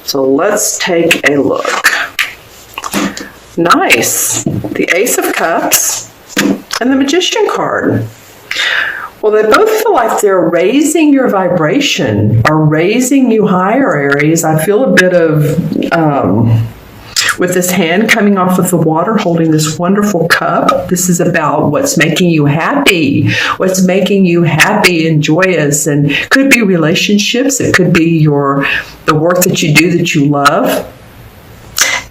So let's take a look. Nice. The Ace of Cups and the Magician card. Well, they both feel like they're raising your vibration or raising you higher, Aries. I feel a bit of, with this hand coming off of the water, holding this wonderful cup. This is about what's making you happy, and joyous, and could be relationships. It could be the work that you do that you love.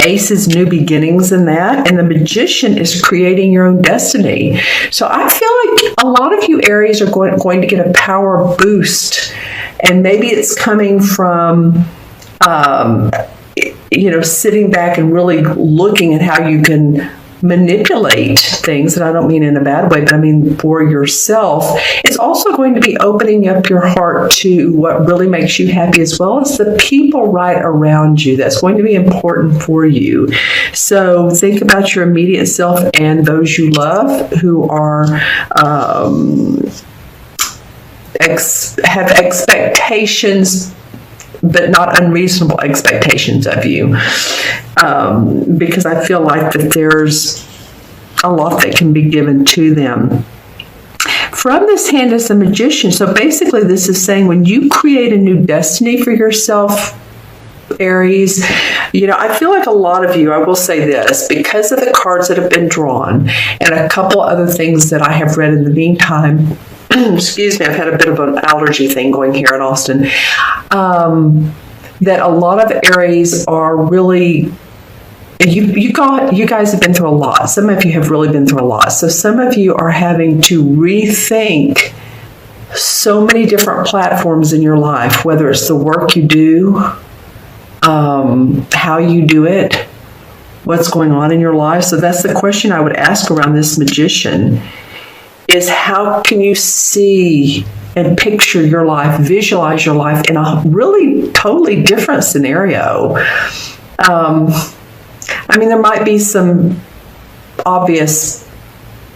Ace is new beginnings in that, and the Magician is creating your own destiny. So I feel like a lot of you Aries are going to get a power boost, and maybe it's coming from sitting back and really looking at how you can manipulate things, and I don't mean in a bad way, but I mean for yourself. It's also going to be opening up your heart to what really makes you happy, as well as the people right around you. That's going to be important for you. So think about your immediate self and those you love who are have expectations, but not unreasonable expectations of you, because I feel like that there's a lot that can be given to them. From this hand is the Magician. So basically this is saying when you create a new destiny for yourself, Aries, I feel like a lot of you, I will say this, because of the cards that have been drawn and a couple other things that I have read in the meantime, excuse me, I've had a bit of an allergy thing going here in Austin, that a lot of Aries are really, you guys have been through a lot. Some of you have really been through a lot. So some of you are having to rethink so many different platforms in your life, whether it's the work you do, how you do it, what's going on in your life. So that's the question I would ask around this Magician, is how can you see and picture your life, visualize your life in a really totally different scenario. There might be some obvious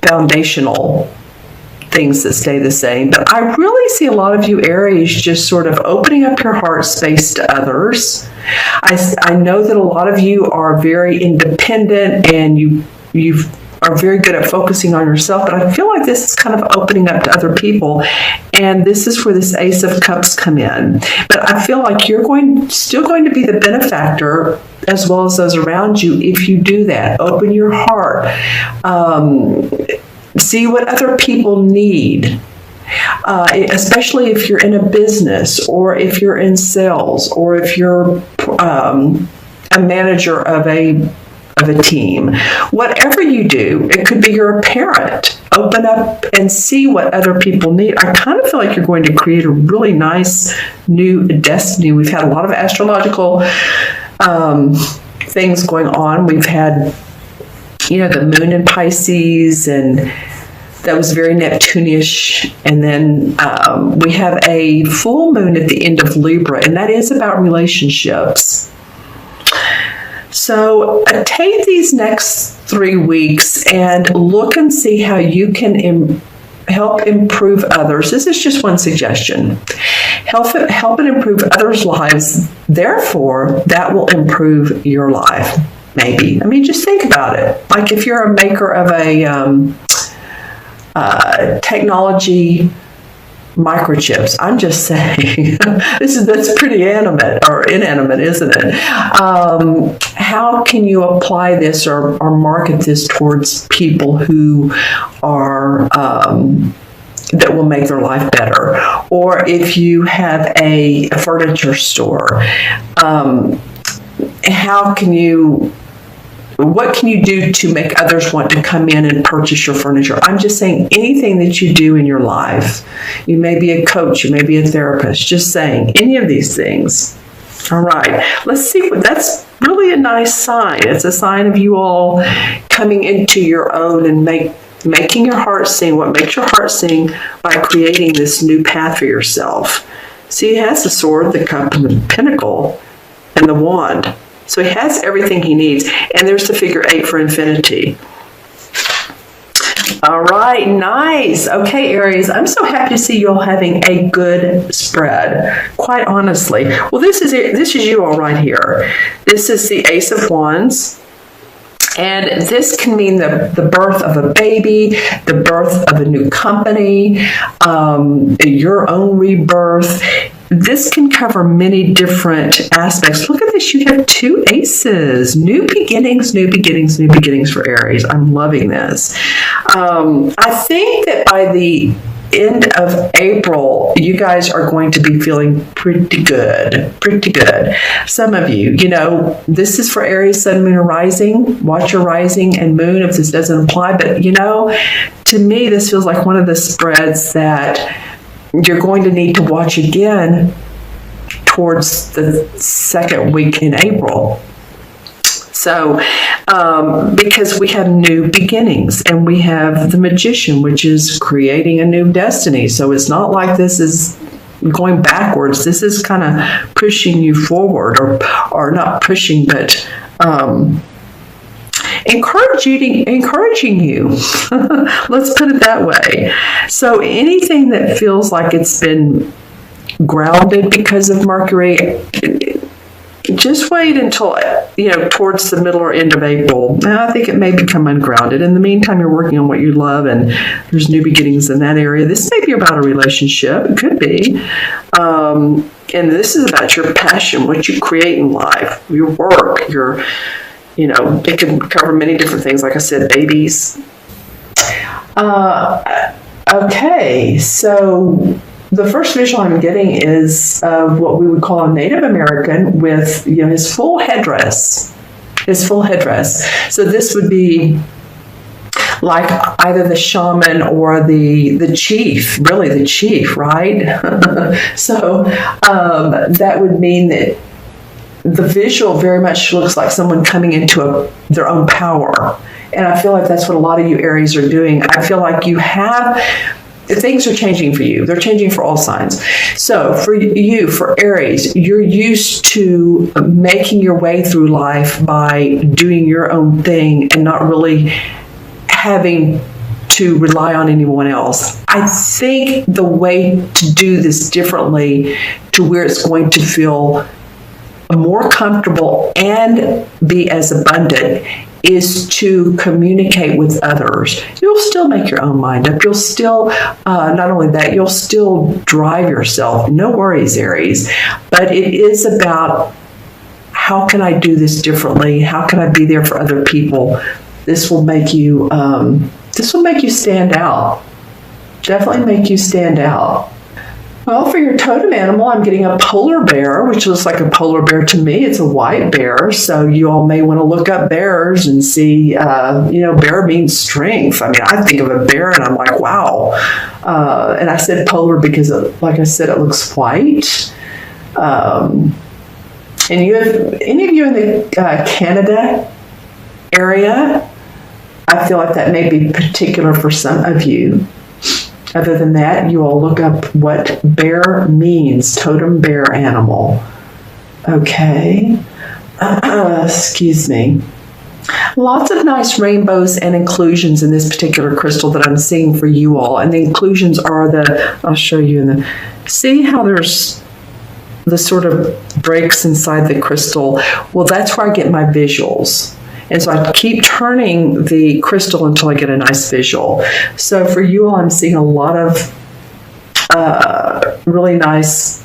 foundational things that stay the same, but I really see a lot of you Aries just sort of opening up your heart space to others. I know that a lot of you are very independent and you are very good at focusing on yourself, but I feel like this is kind of opening up to other people, and this is where this Ace of Cups come in. But I feel like you're still going to be the benefactor as well as those around you if you do that. Open your heart. See what other people need, especially if you're in a business or if you're in sales or if you're a manager of a team. Whatever you do, it could be you're a parent. Open up and see what other people need. I kind of feel like you're going to create a really nice new destiny. We've had a lot of astrological things going on. We've had, the moon in Pisces, and that was very Neptune-ish. And then we have a full moon at the end of Libra, and that is about relationships. So take these next 3 weeks and look and see how you can help improve others. This is just one suggestion. Help and improve others' lives. Therefore, that will improve your life. Maybe. Just think about it. Like if you're a maker of a technology microchips. I'm just saying, that's pretty animate or inanimate, isn't it? How can you apply this or market this towards people who are that will make their life better? Or if you have a furniture store, what can you do to make others want to come in and purchase your furniture? I'm just saying anything that you do in your life. You may be a coach, you may be a therapist, just saying any of these things. All right, let's see. That's really a nice sign. It's a sign of you all coming into your own and making your heart sing. What makes your heart sing by creating this new path for yourself. See, he has the sword, the cup, and the pentacle, and the wand. So he has everything he needs. And there's the figure 8 for infinity. All right, nice. Okay, Aries, I'm so happy to see you all having a good spread. Quite honestly, well, this is you all right here. This is the Ace of Wands. And this can mean the birth of a baby, the birth of a new company, your own rebirth. This can cover many different aspects. Look at this. You have 2 aces. New beginnings, new beginnings, new beginnings for Aries. I'm loving this. I think that by the end of April, you guys are going to be feeling pretty good. Pretty good. Some of you, this is for Aries, Sun, Moon, or Rising. Watch your rising and moon if this doesn't apply. But, to me, this feels like one of the spreads that you're going to need to watch again towards the second week in April. So, because we have new beginnings and we have the Magician, which is creating a new destiny. So it's not like this is going backwards. This is kind of pushing you forward, or not pushing, but encouraging you. Let's put it that way. So anything that feels like it's been grounded because of Mercury, just wait until, towards the middle or end of April. I think it may become ungrounded. In the meantime, you're working on what you love, and there's new beginnings in that area. This may be about a relationship. It could be. And this is about your passion, what you create in life, your work, it can cover many different things. Like I said, babies. Okay, so the first visual I'm getting is what we would call a Native American with, his full headdress. So this would be like either the shaman or the chief, really the chief, right? So that would mean that the visual very much looks like someone coming into their own power. And I feel like that's what a lot of you Aries are doing. I feel like things are changing for you. They're changing for all signs. So for you, for Aries, you're used to making your way through life by doing your own thing and not really having to rely on anyone else. I think the way to do this differently to where it's going to feel more comfortable and be as abundant is to communicate with others. You'll still make your own mind up. You'll still, not only that, you'll still drive yourself. No worries, Aries. But it is about, how can I do this differently? How can I be there for other people? This will make you stand out. Definitely make you stand out. Well, for your totem animal, I'm getting a polar bear, which looks like a polar bear to me. It's a white bear, so you all may want to look up bears and see, bear means strength. I mean, I think of a bear and I'm like, wow. And I said polar because, like I said, it looks white. And you have, any of you in the Canada area, I feel like that may be particular for some of you. Other than that, you all look up what bear means, totem bear animal. Okay. Excuse me. Lots of nice rainbows and inclusions in this particular crystal that I'm seeing for you all. And the inclusions are I'll show you see how there's the sort of breaks inside the crystal? Well, that's where I get my visuals. And so I keep turning the crystal until I get a nice visual. So for you all, I'm seeing a lot of really nice,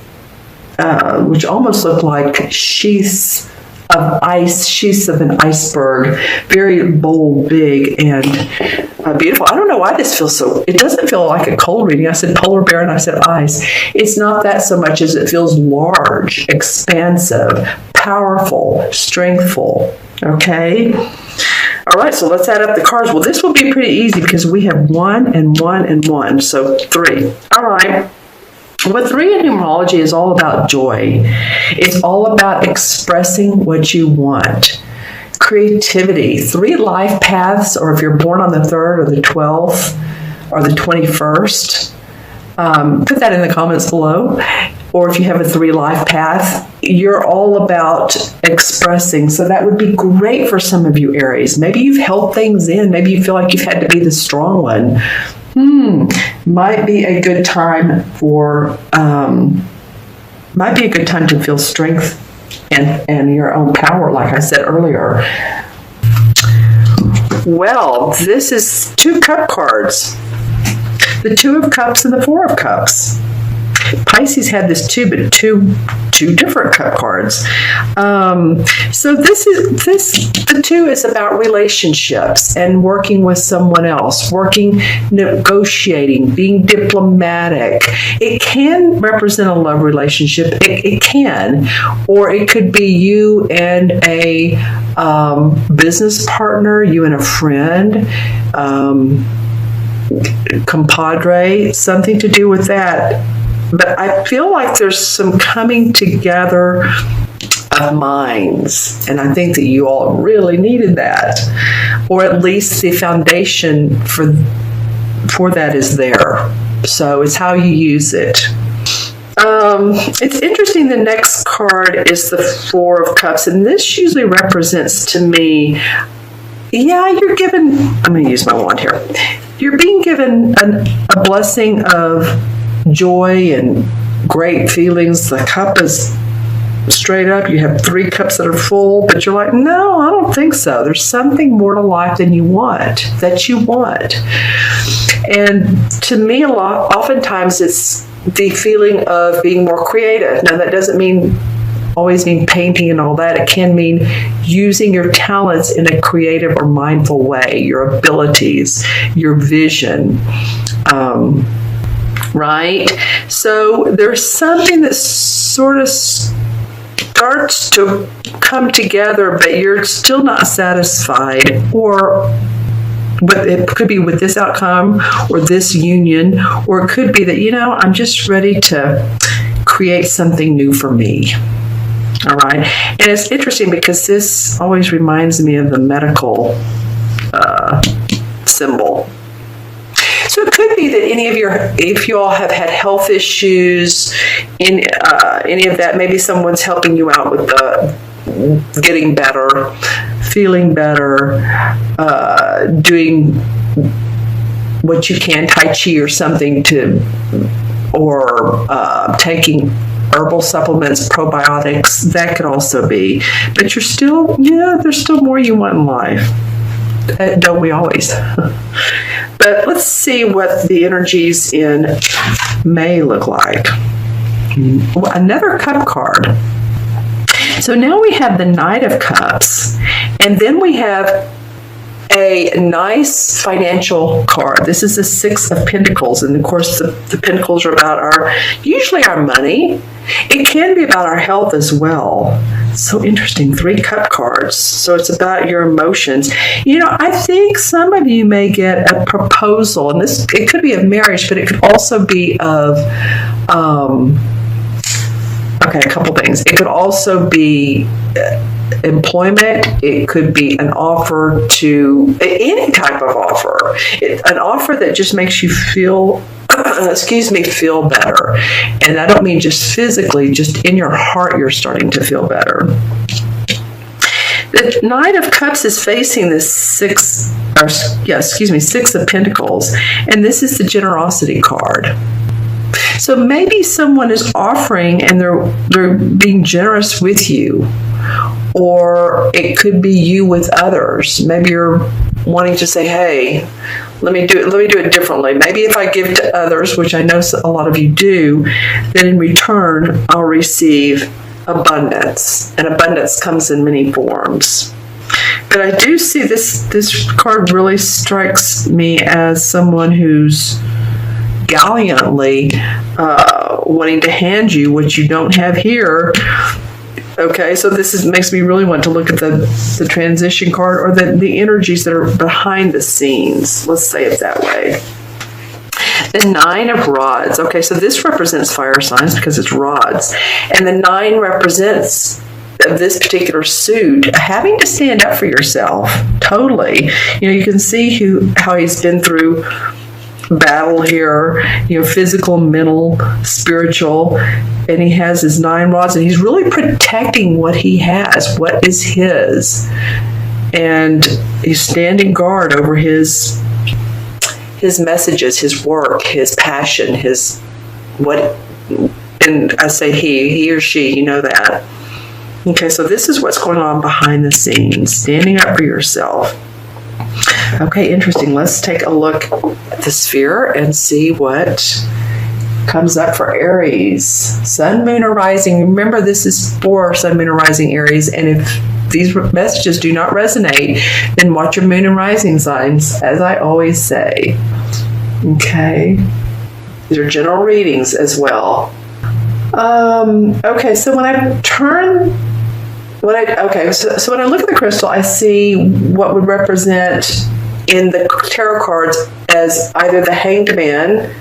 which almost look like sheaths of ice, sheaths of an iceberg. Very bold, big, and beautiful. I don't know why this feels so, it doesn't feel like a cold reading. I said polar bear and I said ice. It's not that so much as it feels large, expansive, powerful, strengthful. Okay. All right, so let's add up the cards. Well, this will be pretty easy because we have 1 and 1 and 1, so 3. All right. Well, 3 in numerology is all about joy. It's all about expressing what you want. Creativity. 3 life paths, or if you're born on the 3rd or the 12th or the 21st, put that in the comments below. Or if you have a 3 life path, you're all about expressing. So that would be great for some of you Aries. Maybe you've held things in. Maybe you feel like you've had to be the strong one. Might be a good time to feel strength and your own power, like I said earlier. Well, this is 2 cup cards. The 2 of Cups and the 4 of Cups. Pisces had this too, but two different cup cards. So the 2 is about relationships and working with someone else, negotiating, being diplomatic. It can represent a love relationship. It can, or it could be you and a business partner, you and a friend, compadre, something to do with that. But I feel like there's some coming together of minds, and I think that you all really needed that, or at least the foundation for that is there. So it's how you use it. It's interesting. The next card is the 4 of Cups, and this usually represents to me, you're given. I'm going to use my wand here. You're being given a blessing of joy and great feelings. The cup is straight up. You have 3 cups that are full, but you're like, no, I don't think so. There's something more to life than you want. And to me, oftentimes it's the feeling of being more creative. Now, that doesn't always mean painting and all that. It can mean using your talents in a creative or mindful way, your abilities, your vision. Right? So there's something that sort of starts to come together, but you're still not satisfied, but it could be with this outcome or this union, or it could be that, I'm just ready to create something new for me. All right? And it's interesting because this always reminds me of the medical symbol. So it could be that if you all have had health issues, in any of that, maybe someone's helping you out with getting better, feeling better, doing what you can, Tai Chi or something or taking herbal supplements, probiotics. That could also be. But you're still, there's still more you want in life. Don't we always? But let's see what the energies in May look like. Another cup card. So now we have the Knight of Cups, and then we have a nice financial card. This is the 6 of Pentacles, and of course the Pentacles are about usually our money. It can be about our health as well. So interesting, 3 cup cards. So it's about your emotions. I think some of you may get a proposal, and it could be of marriage, but it could also be of a couple things. It could also be employment. It could be an offer to any type of offer. An offer that just makes you feel better. And I don't mean just physically, just in your heart you're starting to feel better. The Knight of Cups is facing this 6 of Pentacles, and this is the generosity card. So maybe someone is offering and they're being generous with you, or it could be you with others. Maybe you're wanting to say, hey, let me do it differently. Maybe if I give to others, which I know a lot of you do, then in return I'll receive abundance. And abundance comes in many forms. But I do see this card really strikes me as someone who's gallantly wanting to hand you what you don't have here. Okay, so makes me really want to look at the transition card, or the energies that are behind the scenes. Let's say it that way. The 9 of Rods. Okay, so this represents fire signs because it's rods. And the 9 represents this particular suit having to stand up for yourself. Totally. You can see how he's been through battle here, physical, mental, spiritual, and he has his 9 rods, and he's really protecting what he has, what is his, and he's standing guard over his messages, his work, his passion, his what, and I say he or she, that. Okay, so this is what's going on behind the scenes, standing up for yourself. Okay, interesting. Let's take a look at the sphere and see what comes up for Aries. Sun, Moon, or Rising. Remember, this is for Sun, Moon, or Rising Aries. And if these messages do not resonate, then watch your Moon and Rising signs, as I always say. Okay. These are general readings as well. Okay, so when I look at the crystal, I see what would represent in the tarot cards as either the Hanged Man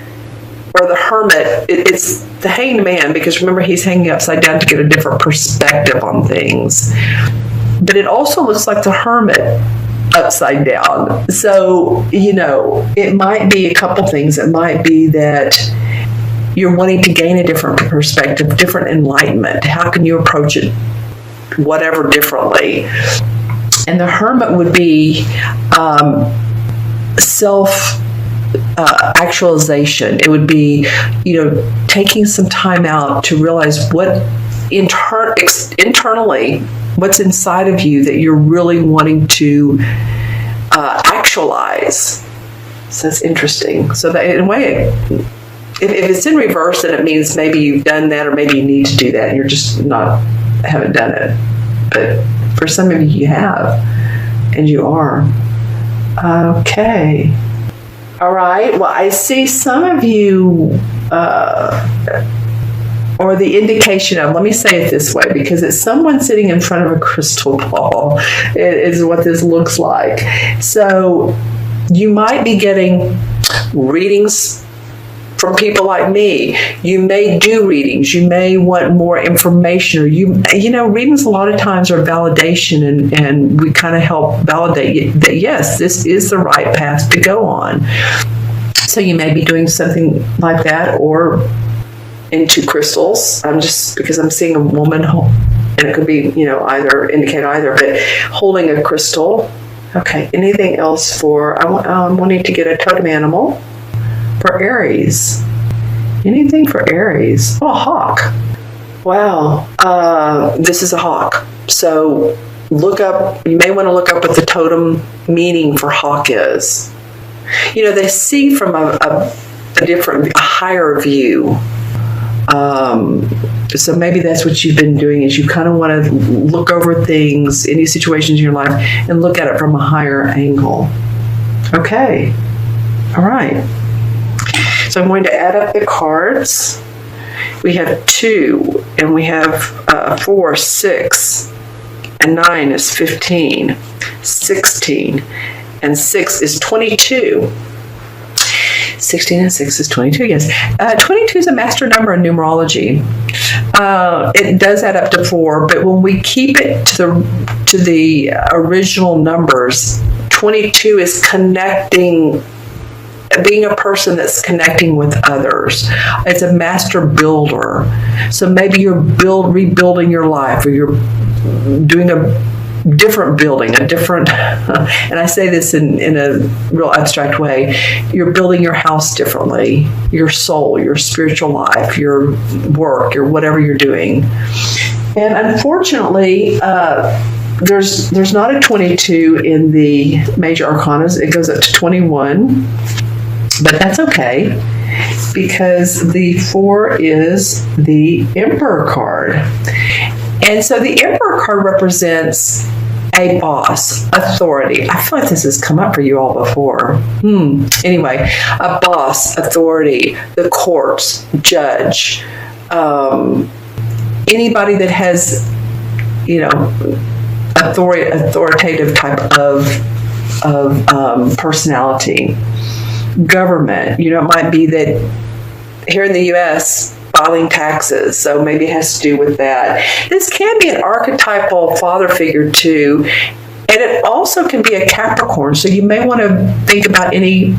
or the Hermit. It's the Hanged Man because remember, he's hanging upside down to get a different perspective on things. But it also looks like the Hermit upside down. So, it might be a couple things. It might be that you're wanting to gain a different perspective, different enlightenment. How can you approach it, whatever, differently? And the Hermit would be self-actualization. It would be, taking some time out to realize what internally, what's inside of you that you're really wanting to actualize. So that's interesting. So that in a way, if it's in reverse, then it means maybe you've done that, or maybe you need to do that, and you're just haven't done it. But for some of you, you have, and you are. Okay. All right. Well, I see some of you, or the indication of, let me say it this way, because it's someone sitting in front of a crystal ball, is what this looks like. So you might be getting readings from people like me. You may do readings. You may want more information, or readings a lot of times are validation, and we kind of help validate that, yes, this is the right path to go on. So you may be doing something like that, or into crystals. Because I'm seeing a woman, and it could be, indicate either, but holding a crystal. Okay, anything else for, I'm wanting to get a totem animal for Aries. Anything for Aries? Oh, a hawk. Wow. This is a hawk. So you may want to look up what the totem meaning for hawk is. They see from a higher view. So maybe that's what you've been doing, is you kind of want to look over things, any situations in your life, and look at it from a higher angle. Okay. All right. So I'm going to add up the cards. We have 2, and we have 4, 6, and 9 is 15, 16, and 6 is 22. 16 and 6 is 22, yes. 22 is a master number in numerology. It does add up to 4, but when we keep it to the original numbers, 22 is connecting, being a person that's connecting with others. It's a master builder. So maybe you're rebuilding your life, or you're doing a different building, and I say this in a real abstract way, you're building your house differently, your soul, your spiritual life, your work, your whatever you're doing. And unfortunately, there's not a 22 in the major arcanas. It goes up to 21. But that's okay, because the 4 is the Emperor card. And so the Emperor card represents a boss, authority. I feel like this has come up for you all before. Anyway, a boss, authority, the courts, judge, anybody that has, authoritative type of personality. Government, it might be that here in the U.S., filing taxes, so maybe it has to do with that. This can be an archetypal father figure too, and it also can be a Capricorn, so you may want to think about any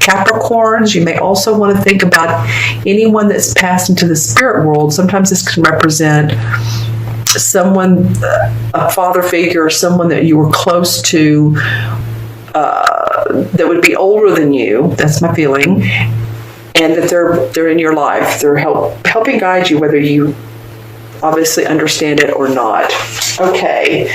Capricorns, you may also want to think about anyone that's passed into the spirit world. Sometimes this can represent someone, a father figure, or someone that you were close to, that would be older than you. That's my feeling. And that they're in your life. They're helping guide you, whether you obviously understand it or not. Okay.